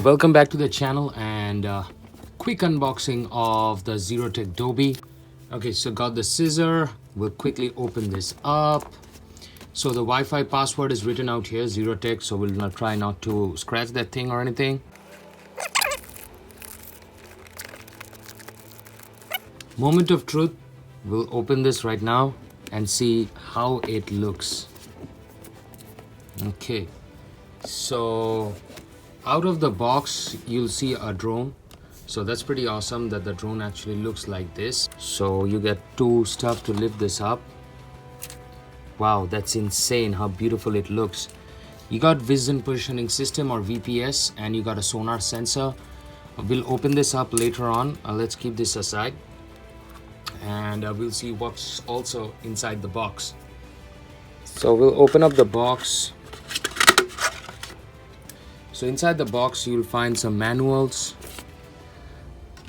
Welcome back to the channel and quick unboxing of the ZEROTECH DOBBY. Okay, so got the scissor. We'll quickly open this up. So the Wi-Fi password is written out here, ZEROTECH, so we'll not try not to scratch that thing or anything. Moment of truth. We'll open this right now and see how it looks. Okay, so out of the box you'll see a drone. So that's pretty awesome that the drone actually looks like this. So you get two stuff to lift this up. Wow, that's insane how beautiful it looks. You got vision positioning system or VPS, and you got a sonar sensor. We'll open this up later on. Let's keep this aside and we'll see what's also inside the box. So we'll open up the box. So inside the box you'll find some manuals.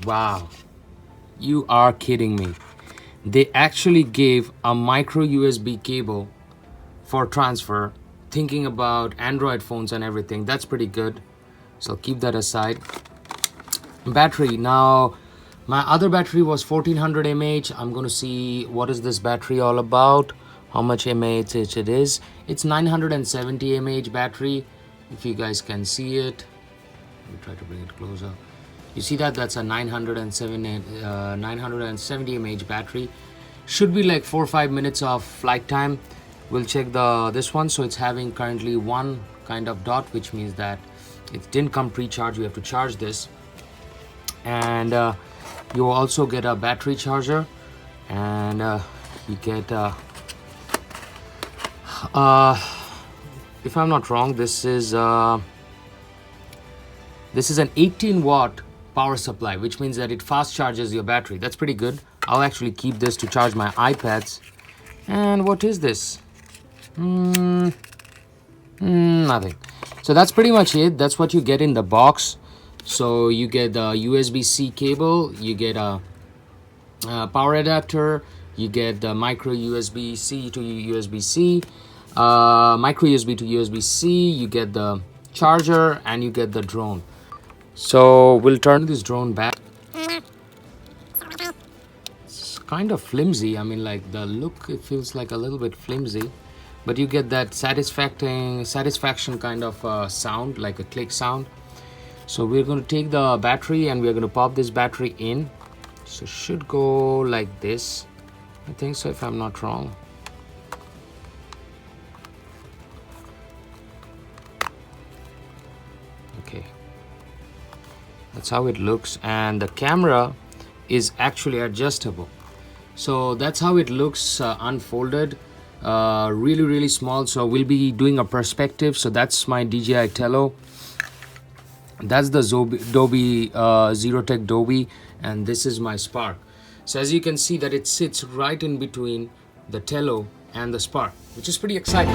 Wow, you are kidding me. They actually gave a micro USB cable for transfer, thinking about Android phones and everything. That's pretty good. So I'll keep that aside. Battery. Now my other battery was 1400 mAh. I'm going to see what is this battery all about, how much mAh it is. It's 970 mAh battery, if you guys can see it. Let me try to bring it closer. You see that? That's a 970 mAh battery. Should be like 4 or 5 minutes of flight time. We'll check this one. So it's having currently one kind of dot, which means that it didn't come pre-charged. You have to charge this. And you also get a battery charger, and you get if I'm not wrong, this is an 18-watt power supply, which means that it fast charges your battery. That's pretty good. I'll actually keep this to charge my iPads. And what is this? Nothing. So that's pretty much it. That's what you get in the box. So you get the USB-C cable, you get a power adapter, you get the micro USB-C to USB-C, micro USB to USB-C, you get the charger, and you get the drone. So we'll turn this drone back. It's kind of flimsy. I mean, like the look, it feels like a little bit flimsy, but you get that satisfaction kind of sound, like a click sound. So we're going to take the battery and we're going to pop this battery in. So it should go like this. I think so, if I'm not wrong. Okay. That's how it looks. And the camera is actually adjustable. So that's how it looks unfolded. Really small. So we'll be doing a perspective. So that's my DJI Tello. That's the DOBBY, ZEROTECH DOBBY, and this is my Spark. So as you can see that it sits right in between the Tello and the Spark, which is pretty exciting.